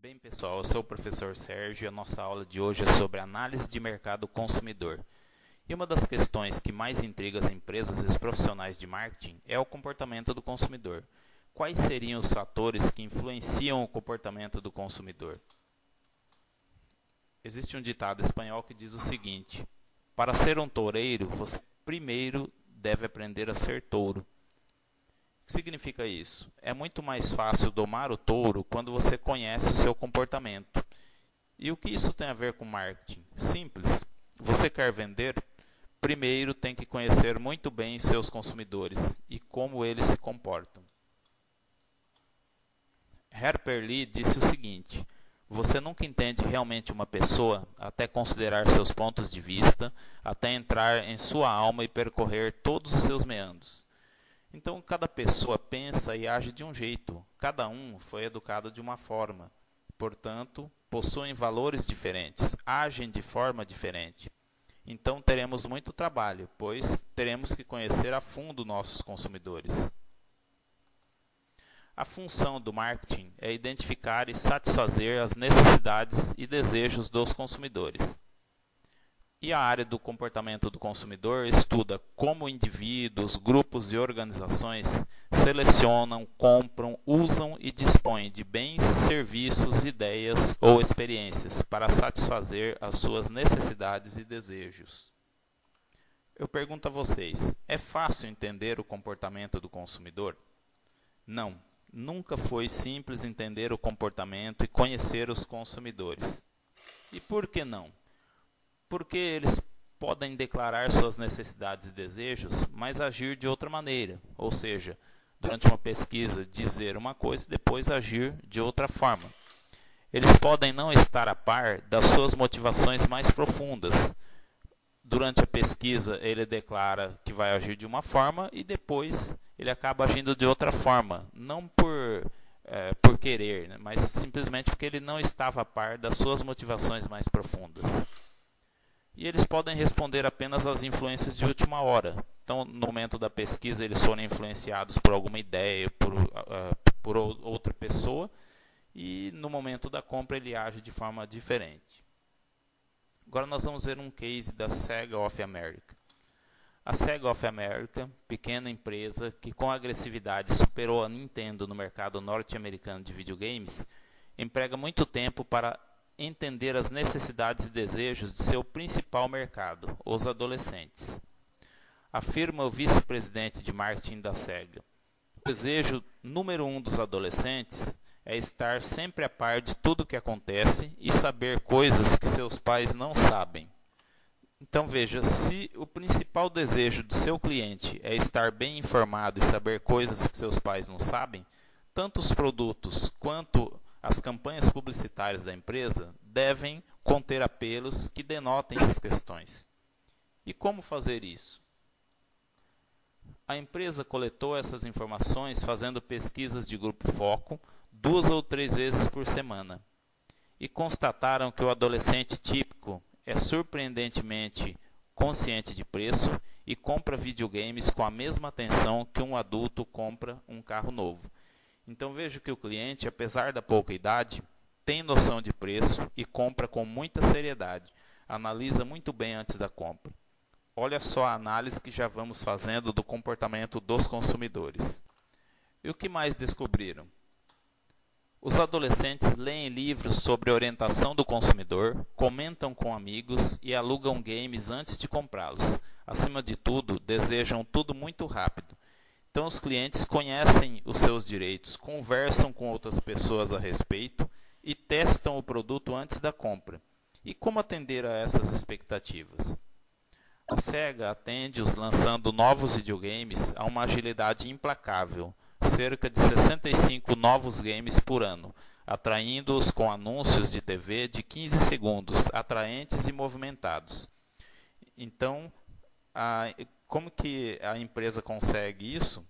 Bem, pessoal, eu sou o professor Sérgio e a nossa aula de hoje é sobre análise de mercado consumidor. E uma das questões que mais intriga as empresas e os profissionais de marketing é o comportamento do consumidor. Quais seriam os fatores que influenciam o comportamento do consumidor? Existe um ditado espanhol que diz o seguinte: para ser um toureiro, você primeiro deve aprender a ser touro. O que significa isso? É muito mais fácil domar o touro quando você conhece o seu comportamento. E o que isso tem a ver com marketing? Simples. Você quer vender? Primeiro tem que conhecer muito bem seus consumidores e como eles se comportam. Harper Lee disse o seguinte: você nunca entende realmente uma pessoa até considerar seus pontos de vista, até entrar em sua alma e percorrer todos os seus meandros. Então, cada pessoa pensa e age de um jeito. Cada um foi educado de uma forma. Portanto, possuem valores diferentes, agem de forma diferente. Então, teremos muito trabalho, pois teremos que conhecer a fundo nossos consumidores. A função do marketing é identificar e satisfazer as necessidades e desejos dos consumidores. E a área do comportamento do consumidor estuda como indivíduos, grupos e organizações selecionam, compram, usam e dispõem de bens, serviços, ideias ou experiências para satisfazer as suas necessidades e desejos. Eu pergunto a vocês, é fácil entender o comportamento do consumidor? Não, nunca foi simples entender o comportamento e conhecer os consumidores. E por que não? Porque eles podem declarar suas necessidades e desejos, mas agir de outra maneira, ou seja, durante uma pesquisa dizer uma coisa e depois agir de outra forma. Eles podem não estar a par das suas motivações mais profundas. Durante a pesquisa ele declara que vai agir de uma forma e depois ele acaba agindo de outra forma, não por querer, né, mas simplesmente porque ele não estava a par das suas motivações mais profundas. E eles podem responder apenas às influências de última hora. Então, no momento da pesquisa, eles foram influenciados por alguma ideia, por outra pessoa, e no momento da compra ele age de forma diferente. Agora nós vamos ver um case da Sega of America. A Sega of America, pequena empresa que com agressividade superou a Nintendo no mercado norte-americano de videogames, emprega muito tempo para entender as necessidades e desejos de seu principal mercado, os adolescentes. Afirma o vice-presidente de marketing da Sega: o desejo número 1 dos adolescentes é estar sempre a par de tudo o que acontece e saber coisas que seus pais não sabem. Então veja, se o principal desejo do seu cliente é estar bem informado e saber coisas que seus pais não sabem, tanto os produtos quanto as campanhas publicitárias da empresa devem conter apelos que denotem essas questões. E como fazer isso? A empresa coletou essas informações fazendo pesquisas de grupo foco 2 ou 3 vezes por semana. E constataram que o adolescente típico é surpreendentemente consciente de preço e compra videogames com a mesma atenção que um adulto compra um carro novo. Então vejo que o cliente, apesar da pouca idade, tem noção de preço e compra com muita seriedade. Analisa muito bem antes da compra. Olha só a análise que já vamos fazendo do comportamento dos consumidores. E o que mais descobriram? Os adolescentes leem livros sobre orientação do consumidor, comentam com amigos e alugam games antes de comprá-los. Acima de tudo, desejam tudo muito rápido. Então, os clientes conhecem os seus direitos, conversam com outras pessoas a respeito e testam o produto antes da compra. E como atender a essas expectativas? A Sega atende-os lançando novos videogames a uma agilidade implacável, cerca de 65 novos games por ano, atraindo-os com anúncios de TV de 15 segundos, atraentes e movimentados. Então, como que a empresa consegue isso?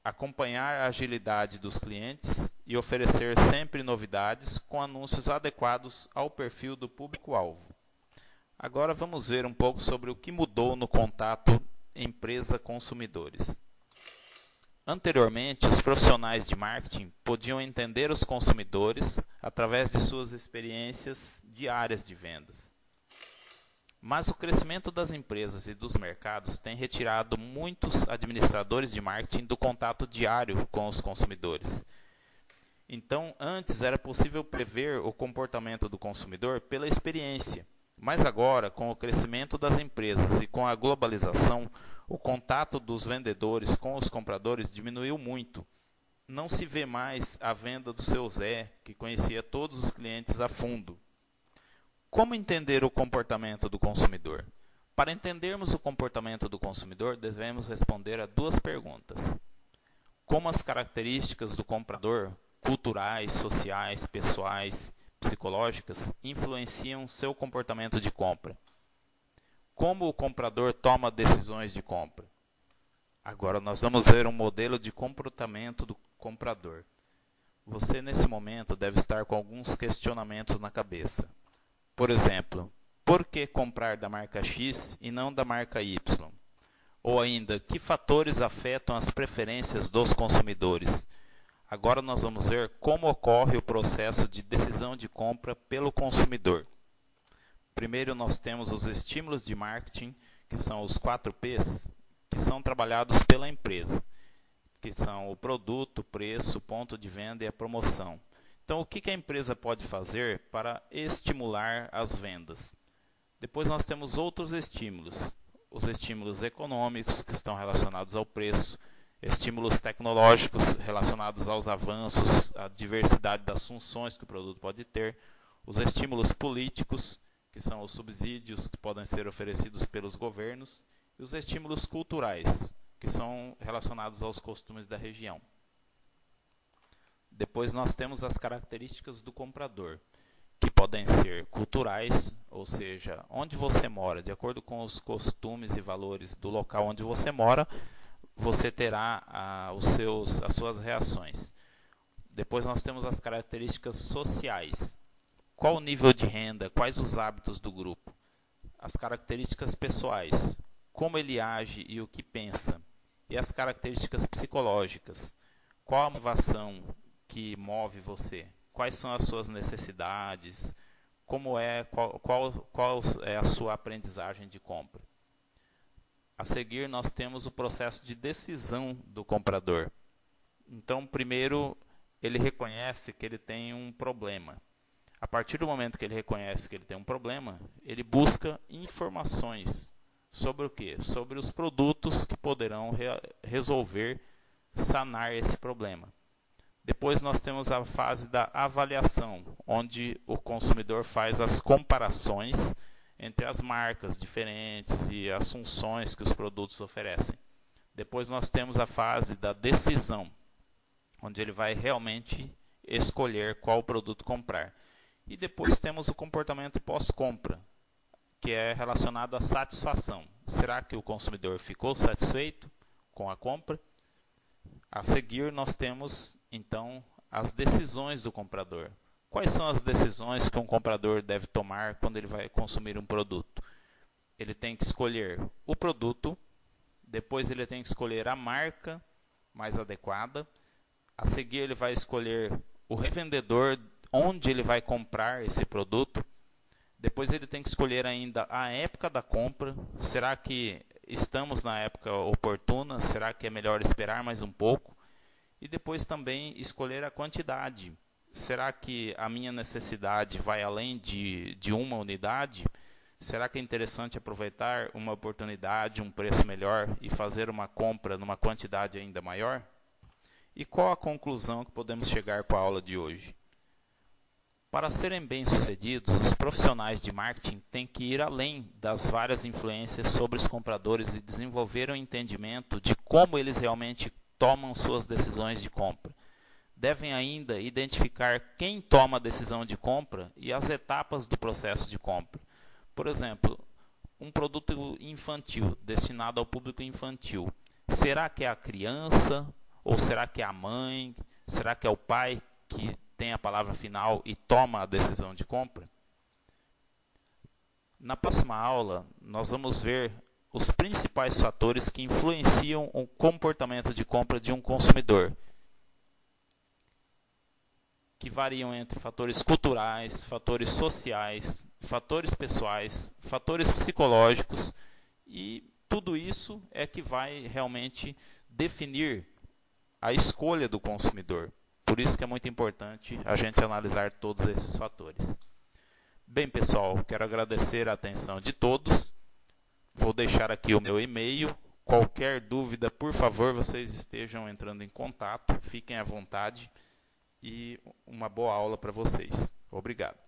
Acompanhar a agilidade dos clientes e oferecer sempre novidades com anúncios adequados ao perfil do público-alvo. Agora vamos ver um pouco sobre o que mudou no contato empresa-consumidores. Anteriormente, os profissionais de marketing podiam entender os consumidores através de suas experiências diárias de vendas. Mas o crescimento das empresas e dos mercados tem retirado muitos administradores de marketing do contato diário com os consumidores. Então, antes era possível prever o comportamento do consumidor pela experiência, mas agora, com o crescimento das empresas e com a globalização, o contato dos vendedores com os compradores diminuiu muito. Não se vê mais a venda do seu Zé, que conhecia todos os clientes a fundo. Como entender o comportamento do consumidor? Para entendermos o comportamento do consumidor, devemos responder a duas perguntas. Como as características do comprador, culturais, sociais, pessoais, psicológicas, influenciam seu comportamento de compra? Como o comprador toma decisões de compra? Agora nós vamos ver um modelo de comportamento do comprador. Você, nesse momento, deve estar com alguns questionamentos na cabeça. Por exemplo, por que comprar da marca X e não da marca Y? Ou ainda, que fatores afetam as preferências dos consumidores? Agora nós vamos ver como ocorre o processo de decisão de compra pelo consumidor. Primeiro nós temos os estímulos de marketing, que são os 4 Ps, que são trabalhados pela empresa, que são o produto, o preço, o ponto de venda e a promoção. Então, o que a empresa pode fazer para estimular as vendas? Depois nós temos outros estímulos. Os estímulos econômicos, que estão relacionados ao preço, estímulos tecnológicos relacionados aos avanços, à diversidade das funções que o produto pode ter, os estímulos políticos, que são os subsídios que podem ser oferecidos pelos governos, e os estímulos culturais, que são relacionados aos costumes da região. Depois nós temos as características do comprador, que podem ser culturais, ou seja, onde você mora, de acordo com os costumes e valores do local onde você mora, você terá as suas reações. Depois nós temos as características sociais. Qual o nível de renda, quais os hábitos do grupo? As características pessoais, como ele age e o que pensa. E as características psicológicas, qual a motivação que move você? Quais são as suas necessidades? Qual é a sua aprendizagem de compra? A seguir, nós temos o processo de decisão do comprador. Então, primeiro, ele reconhece que ele tem um problema. A partir do momento que ele reconhece que ele tem um problema, ele busca informações sobre o quê? Sobre os produtos que poderão resolver, sanar esse problema. Depois nós temos a fase da avaliação, onde o consumidor faz as comparações entre as marcas diferentes e as funções que os produtos oferecem. Depois nós temos a fase da decisão, onde ele vai realmente escolher qual produto comprar. E depois temos o comportamento pós-compra, que é relacionado à satisfação. Será que o consumidor ficou satisfeito com a compra? A seguir nós temos, então, as decisões do comprador. Quais são as decisões que um comprador deve tomar quando ele vai consumir um produto? Ele tem que escolher o produto, depois ele tem que escolher a marca mais adequada, a seguir ele vai escolher o revendedor onde ele vai comprar esse produto, depois ele tem que escolher ainda a época da compra. Será que estamos na época oportuna? Será que é melhor esperar mais um pouco? E depois também escolher a quantidade. Será que a minha necessidade vai além de uma unidade? Será que é interessante aproveitar uma oportunidade, um preço melhor e fazer uma compra numa quantidade ainda maior? E qual a conclusão que podemos chegar com a aula de hoje? Para serem bem-sucedidos, os profissionais de marketing têm que ir além das várias influências sobre os compradores e desenvolver um entendimento de como eles realmente tomam suas decisões de compra. Devem ainda identificar quem toma a decisão de compra e as etapas do processo de compra. Por exemplo, um produto infantil, destinado ao público infantil. Será que é a criança? Ou será que é a mãe? Será que é o pai que tem a palavra final e toma a decisão de compra? Na próxima aula, nós vamos ver os principais fatores que influenciam o comportamento de compra de um consumidor, que variam entre fatores culturais, fatores sociais, fatores pessoais, fatores psicológicos, e tudo isso é que vai realmente definir a escolha do consumidor. Por isso que é muito importante a gente analisar todos esses fatores. Bem, pessoal, quero agradecer a atenção de todos. Vou deixar aqui o meu e-mail. Qualquer dúvida, por favor, vocês estejam entrando em contato. Fiquem à vontade e uma boa aula para vocês. Obrigado.